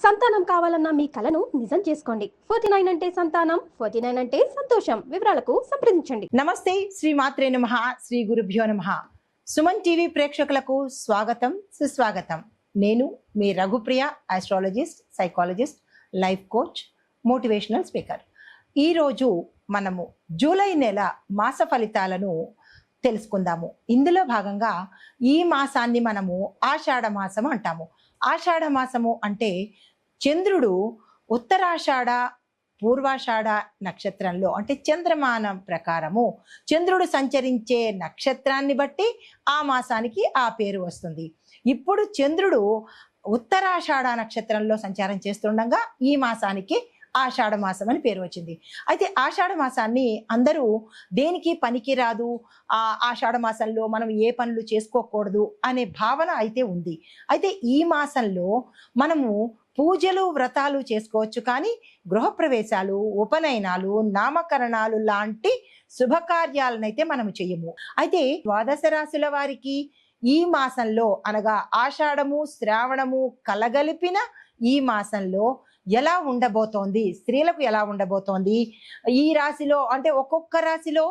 సంతానం కావాలన్న మీ కలను నిజం చేసుకోండి. 49 అంటే సంతానం, 49 అంటే సంతోషం. వివరాలకు సంప్రదించండి. నమస్తే, శ్రీ మాత్రే నమః, శ్రీ గురుభ్యో నమః. సుమన్ టీవీ ప్రేక్షకులకు స్వాగతం, సుస్వాగతం. నేను మీ Raghupriya, astrologist, psychologist, life coach, motivational speaker. ఈరోజు మనము జూలై నెల మాస ఫలితాలను తెలుసుకుందాము. ఇందులో భాగంగా ఈ మాసాన్ని మనము ఆషాఢ మాసం అంటాము. ఆషాఢ మాసము అంటే చంద్రుడు ఉత్తరాషాఢ పూర్వాషాఢ నక్షత్రంలో అంటే చంద్రమానం ప్రకారము చంద్రుడు సంచరించే నక్షత్రాన్ని బట్టి ఆ మాసానికి ఆ పేరు వస్తుంది. ఇప్పుడు చంద్రుడు ఉత్తరాషాఢ నక్షత్రంలో సంచారం చేస్తుండగా ఈ మాసానికి ఆషాఢ మాసం అని పేరు వచ్చింది. అయితే ఆషాఢ మాసాన్ని అందరూ దేనికి పనికి రాదు, ఆషాఢ మాసంలో మనం ఏ పనులు చేసుకోకూడదు అనే భావన అయితే ఉంది. అయితే ఈ మాసంలో మనము పూజలు వ్రతాలు చేసుకోవచ్చు, కానీ గృహప్రవేశాలు, ఉపనయనాలు, నామకరణాలు లాంటి శుభకార్యాలనైతే మనము చెయ్యము. అయితే ద్వాదశ రాశుల వారికి ఈ మాసంలో అనగా ఆషాఢము శ్రావణము కలగలిపిన ఈ మాసంలో ఎలా ఉండబోతోంది, స్త్రీలకు ఎలా ఉండబోతోంది, ఈ రాశిలో అంటే ఒక్కొక్క రాశిలో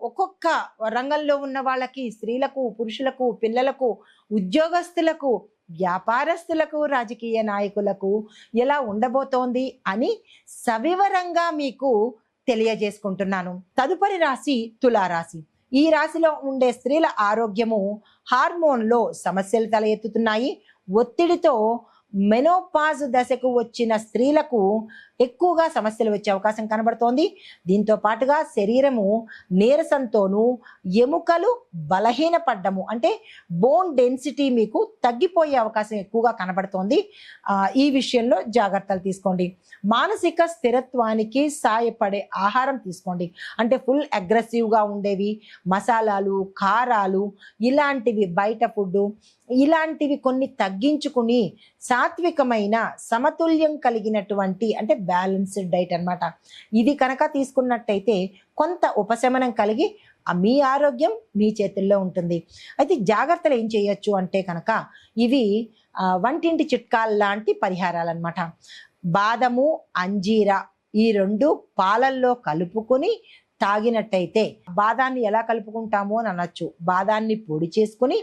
ఒక్కొక్క రంగంలో ఉన్న వాళ్ళకి, స్త్రీలకు, పురుషులకు, పిల్లలకు, ఉద్యోగస్తులకు, వ్యాపారస్తులకు, రాజకీయ నాయకులకు ఎలా ఉండబోతోంది అని సవివరంగా మీకు తెలియజేసుకుంటున్నాను. తదుపరి రాశి తులారాశి. ఈ రాశిలో ఉండే స్త్రీల ఆరోగ్యము హార్మోన్లో సమస్యలు తల ఎత్తుతున్నాయి. ఒత్తిడితో మెనోపాజ్ దశకు వచ్చిన స్త్రీలకు ఎక్కువగా సమస్యలు వచ్చే అవకాశం కనబడుతోంది. దీంతో పాటుగా శరీరము నీరసంతోనూ, ఎముకలు బలహీనపడ్డము అంటే బోన్ డెన్సిటీ మీకు తగ్గిపోయే అవకాశం ఎక్కువగా కనబడుతోంది. ఈ విషయంలో జాగ్రత్తలు తీసుకోండి. మానసిక స్థిరత్వానికి సాయపడే ఆహారం తీసుకోండి. అంటే ఫుల్ అగ్రెసివ్గా ఉండేవి, మసాలాలు, కారాలు, ఇలాంటివి, బయట ఫుడ్ ఇలాంటివి కొన్ని తగ్గించుకుని సాత్వికమైన సమతుల్యం కలిగినటువంటి అంటే బ్యాలెన్స్డ్ డైట్ అన్నమాట. ఇది కనుక తీసుకున్నట్టయితే కొంత ఉపశమనం కలిగి మీ ఆరోగ్యం మీ చేతుల్లో ఉంటుంది. అయితే జాగ్రత్తలు ఏం చేయొచ్చు అంటే కనుక ఇవి వంటింటి చిట్కాల లాంటి పరిహారాలు అన్నమాట. బాదము, అంజీరా ఈ రెండు పాలల్లో కలుపుకొని తాగినట్టయితే, బాదాన్ని ఎలా కలుపుకుంటాము అని అనొచ్చు, బాదాన్ని పొడి చేసుకుని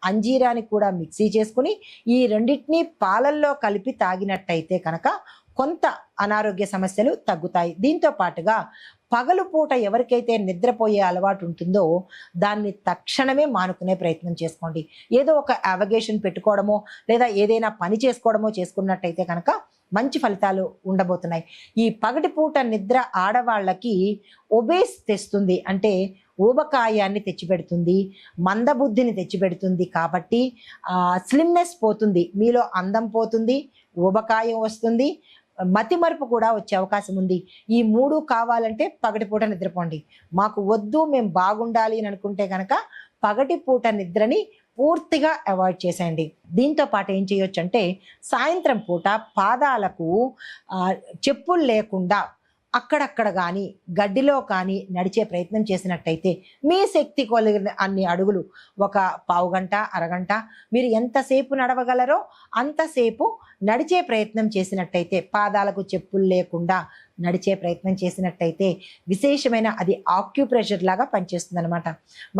అంజీరాని కూడా మిక్సీ చేసుకుని ఈ రెండింటినీ పాలల్లో కలిపి తాగినట్టయితే కనుక కొంత అనారోగ్య సమస్యలు తగ్గుతాయి. దీంతో పాటుగా పగలు పూట ఎవరికైతే నిద్రపోయే అలవాటు ఉంటుందో దాన్ని తక్షణమే మానుకునే ప్రయత్నం చేసుకోండి. ఏదో ఒక అవగేషన్ పెట్టుకోవడమో లేదా ఏదైనా పని చేసుకోవడమో చేసుకున్నట్టయితే కనుక మంచి ఫలితాలు ఉండబోతున్నాయి. ఈ పగటి పూట నిద్ర ఆడవాళ్ళకి ఒబేస్ తెస్తుంది, అంటే ఊబకాయాన్ని తెచ్చిపెడుతుంది, మందబుద్ధిని తెచ్చిపెడుతుంది. కాబట్టి స్లిమ్నెస్ పోతుంది, మీలో అందం పోతుంది, ఊబకాయం వస్తుంది, మతిమరుపు కూడా వచ్చే అవకాశం ఉంది. ఈ మూడు కావాలంటే పగటిపూట నిద్రపోండి. మాకు వద్దు, మేము బాగుండాలి అని అనుకుంటే కనుక పగటిపూట నిద్రని పూర్తిగా అవాయిడ్ చేసేయండి. దీంతో పాటు ఏం చేయొచ్చు అంటే సాయంత్రం పూట పాదాలకు చెప్పులు లేకుండా అక్కడక్కడ కానీ గడ్డిలో కానీ నడిచే ప్రయత్నం చేసినట్టయితే మీ శక్తి కొలిగిన అన్ని అడుగులు, ఒక పావుగంట, అరగంట, మీరు ఎంతసేపు నడవగలరో అంతసేపు నడిచే ప్రయత్నం చేసినట్టయితే, పాదాలకు చెప్పులు లేకుండా నడిచే ప్రయత్నం చేసినట్టయితే విశేషమైన అది ఆక్యుప్రెషర్ లాగా పనిచేస్తుంది అనమాట.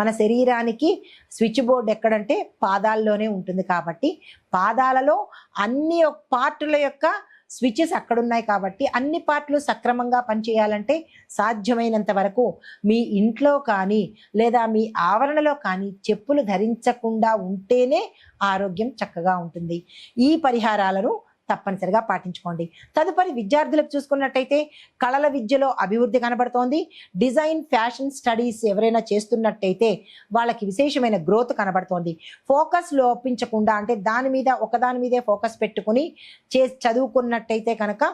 మన శరీరానికి స్విచ్ బోర్డ్ ఎక్కడంటే పాదాల్లోనే ఉంటుంది. కాబట్టి పాదాలలో అన్ని పార్టుల యొక్క స్విచెస్ అక్కడున్నాయి. కాబట్టి అన్ని పార్ట్లు సక్రమంగా పనిచేయాలంటే సాధ్యమైనంత వరకు మీ ఇంట్లో కానీ లేదా మీ ఆవరణలో కానీ చెప్పులు ధరించకుండా ఉంటేనే ఆరోగ్యం చక్కగా ఉంటుంది. ఈ పరిహారాలను తప్పనిసరిగా పాటించుకోండి. తదుపరి విద్యార్థులకు చూసుకున్నట్టయితే కళల విద్యలో అభివృద్ధి కనబడుతోంది. డిజైన్, ఫ్యాషన్ స్టడీస్ ఎవరైనా చేస్తున్నట్టయితే వాళ్ళకి విశేషమైన గ్రోత్ కనబడుతోంది. ఫోకస్ లోపించకుండా అంటే ఒకదాని మీదే ఫోకస్ పెట్టుకుని చదువుకున్నట్టయితే కనుక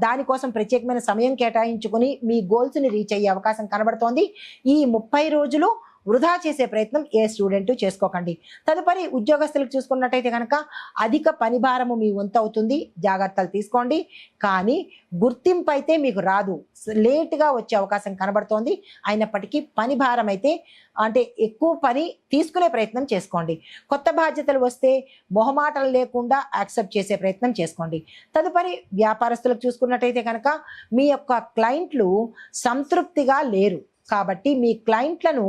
దానికోసం ప్రత్యేకమైన సమయం కేటాయించుకుని మీ గోల్స్ని రీచ్ అయ్యే అవకాశం కనబడుతోంది. ఈ 30 రోజులు వృధా చేసే ప్రయత్నం ఏ స్టూడెంట్ చేసుకోకండి. తదుపరి ఉద్యోగస్తులకు చూసుకున్నట్టయితే కనుక అధిక పని భారము మీ వంతు అవుతుంది, జాగ్రత్తలు తీసుకోండి. కానీ గుర్తింపు అయితే మీకు రాదు, లేట్గా వచ్చే అవకాశం కనబడుతోంది. అయినప్పటికీ పని భారం అయితే అంటే ఎక్కువ పని తీసుకునే ప్రయత్నం చేసుకోండి. కొత్త బాధ్యతలు వస్తే మొహమాటలు లేకుండా యాక్సెప్ట్ చేసే ప్రయత్నం చేసుకోండి. తదుపరి వ్యాపారస్తులకు చూసుకున్నట్టయితే కనుక మీ యొక్క క్లయింట్లు సంతృప్తిగా లేరు కాబట్టి మీ క్లయింట్లను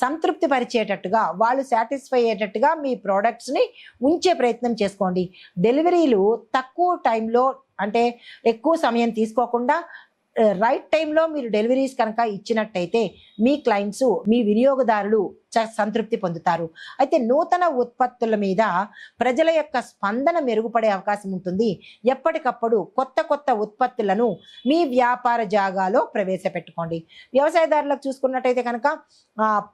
సంతృప్తి పరిచేటట్టుగా, వాళ్ళు సాటిస్ఫై అయ్యేటట్టుగా మీ ప్రోడక్ట్స్ని ఉంచే ప్రయత్నం చేసుకోండి. డెలివరీలు తక్కువ టైంలో అంటే ఎక్కువ సమయం తీసుకోకుండా రైట్ టైంలో మీరు డెలివరీస్ కనుక ఇచ్చినట్టయితే మీ క్లయింట్స్, మీ వినియోగదారులు సంతృప్తి పొందుతారు. అయితే నూతన ఉత్పత్తుల మీద ప్రజల యొక్క స్పందన మెరుగుపడే అవకాశం ఉంటుంది. ఎప్పటికప్పుడు కొత్త కొత్త ఉత్పత్తులను మీ వ్యాపార జాగాలో ప్రవేశపెట్టుకోండి. వ్యవసాయదారులకు చూసుకున్నట్టయితే కనుక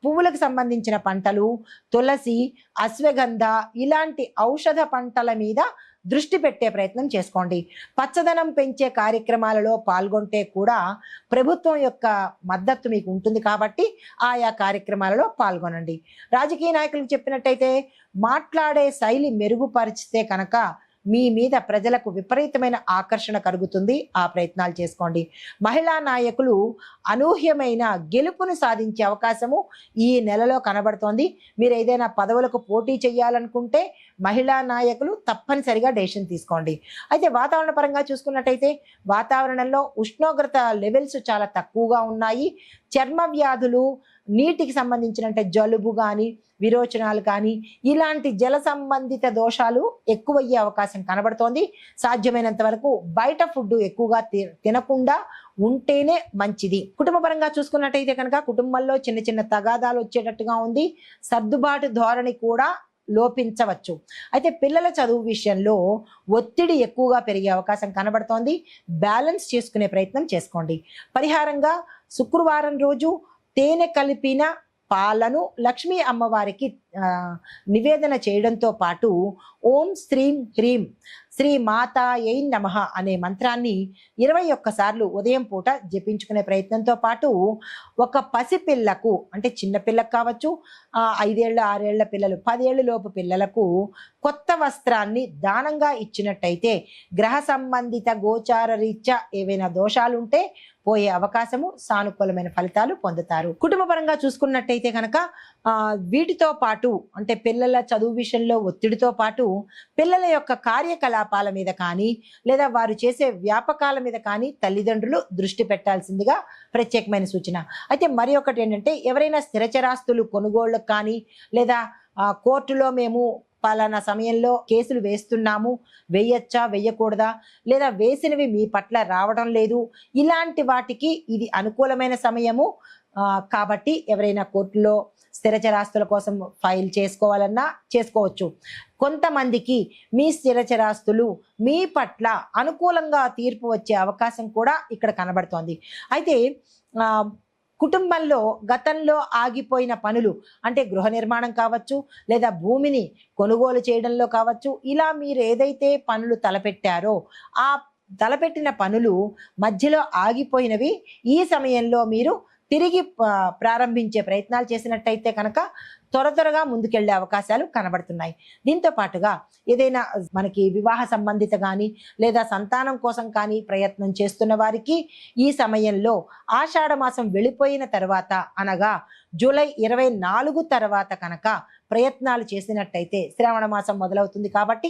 పువ్వులకు సంబంధించిన పంటలు, తులసి, అశ్వగంధ ఇలాంటి ఔషధ పంటల మీద దృష్టి పెట్టే ప్రయత్నం చేసుకోండి. పచ్చదనం పెంచే కార్యక్రమాలలో పాల్గొంటే కూడా ప్రభుత్వం యొక్క మద్దతు మీకు ఉంటుంది కాబట్టి ఆయా కార్యక్రమాలలో పాల్గొనండి. రాజకీయ నాయకులకు చెప్పినట్టయితే మాట్లాడే శైలి మెరుగుపరిచితే కనుక మీ మీద ప్రజలకు విపరీతమైన ఆకర్షణ కలుగుతుంది, ఆ ప్రయత్నాలు చేసుకోండి. మహిళా నాయకులు అనూహ్యమైన గెలుపును సాధించే అవకాశము ఈ నెలలో కనబడుతోంది. మీరు ఏదైనా పదవులకు పోటీ చేయాలనుకుంటే మహిళా నాయకులు తప్పనిసరిగా డెసిషన్ తీసుకోండి. అయితే వాతావరణ పరంగా చూసుకున్నట్టయితే వాతావరణంలో ఉష్ణోగ్రత లెవెల్స్ చాలా తక్కువగా ఉన్నాయి. చర్మ వ్యాధులు, నీటికి సంబంధించిన జలుబు కానీ విరోచనాలు కానీ ఇలాంటి జల సంబంధిత దోషాలు ఎక్కువయ్యే అవకాశం కనబడుతోంది. సాధ్యమైనంత వరకు బయట ఫుడ్ ఎక్కువగా తినకుండా ఉంటేనే మంచిది. కుటుంబ పరంగా చూసుకున్నట్టయితే కనుక కుటుంబంలో చిన్న చిన్న తగాదాలు వచ్చేటట్టుగా ఉంది. సర్దుబాటు ధోరణి కూడా లోపించవచ్చు. అయితే పిల్లల చదువు విషయంలో ఒత్తిడి ఎక్కువగా పెరిగే అవకాశం కనబడుతోంది. బ్యాలెన్స్ చేసుకునే ప్రయత్నం చేసుకోండి. పరిహారంగా శుక్రవారం రోజు తేనె కలిపిన పాలను లక్ష్మీ అమ్మవారికి నివేదన చేయడంతో పాటు ఓం శ్రీం హ్రీం శ్రీ మాతాయై నమః అనే మంత్రాన్ని 21 సార్లు ఉదయం పూట జపించుకునే ప్రయత్నంతో పాటు ఒక పసిపిల్లకు అంటే చిన్నపిల్లకు కావచ్చు, 5 ఏళ్ళ 6 ఏళ్ల పిల్లలు, 10 ఏళ్ళ లోపు పిల్లలకు కొత్త వస్త్రాన్ని దానంగా ఇచ్చినట్టయితే గ్రహ సంబంధిత గోచార రీత్యా ఏవైనా దోషాలుంటే పోయే అవకాశము, సానుకూలమైన ఫలితాలు పొందుతారు. కుటుంబ పరంగా చూసుకున్నట్టయితే కనుక వీటితో పాటు అంటే పిల్లల చదువు విషయంలో ఒత్తిడితో పాటు పిల్లల యొక్క కార్యకలాపాల మీద కానీ లేదా వారు చేసే వ్యాపకాల మీద కానీ తల్లిదండ్రులు దృష్టి పెట్టాల్సిందిగా ప్రత్యేకమైన సూచన. అయితే మరి ఒకటి ఏంటంటే ఎవరైనా స్థిరచరాస్తులు కొనుగోళ్ళకు కానీ లేదా కోర్టులో మేము పలానా సమయంలో కేసులు వేస్తున్నాము, వేయచ్చా వేయకూడదా, లేదా వేసినవి మీ పట్ల రావడం లేదు, ఇలాంటి వాటికి ఇది అనుకూలమైన సమయము. కాబట్టి ఎవరైనా కోర్టులో స్థిరచరాస్తుల కోసం ఫైల్ చేసుకోవాలన్నా చేసుకోవచ్చు. కొంతమందికి మీ స్థిరచరాస్తులు మీ పట్ల అనుకూలంగా తీర్పు వచ్చే అవకాశం కూడా ఇక్కడ కనబడుతోంది. అయితే కుటుంబంలో గతంలో ఆగిపోయిన పనులు అంటే గృహ నిర్మాణం కావచ్చు లేదా భూమిని కొనుగోలు చేయడంలో కావచ్చు, ఇలా మీరు ఏదైతే పనులు తలపెట్టారో ఆ తలపెట్టిన పనులు మధ్యలో ఆగిపోయినవి ఈ సమయంలో మీరు తిరిగి ప్రారంభించే ప్రయత్నాలు చేసినట్టయితే కనుక త్వరగా ముందుకెళ్లే అవకాశాలు కనబడుతున్నాయి. దీంతో పాటుగా ఏదైనా మనకి వివాహ సంబంధిత కానీ లేదా సంతానం కోసం కానీ ప్రయత్నం చేస్తున్న వారికి ఈ సమయంలో ఆషాఢ మాసం వెళ్ళిపోయిన తర్వాత అనగా జూలై 24 తర్వాత కనుక ప్రయత్నాలు చేసినట్టయితే శ్రావణ మాసం మొదలవుతుంది కాబట్టి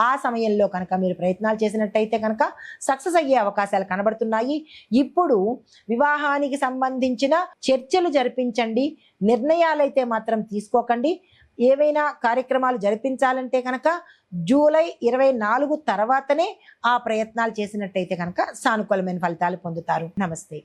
ఆ సమయంలో కనుక మీరు ప్రయత్నాలు చేసినట్టయితే కనుక సక్సెస్ అయ్యే అవకాశాలు కనబడుతున్నాయి. ఇప్పుడు వివాహానికి సంబంధించిన చర్చలు జరిపించండి, నిర్ణయాలైతే మాత్రం తీసుకోకండి. ఏవైనా కార్యక్రమాలు జరిపించాలంటే కనుక జూలై 24 తర్వాతనే ఆ ప్రయత్నాలు చేసినట్టయితే కనుక సానుకూలమైన ఫలితాలు పొందుతారు. నమస్తే.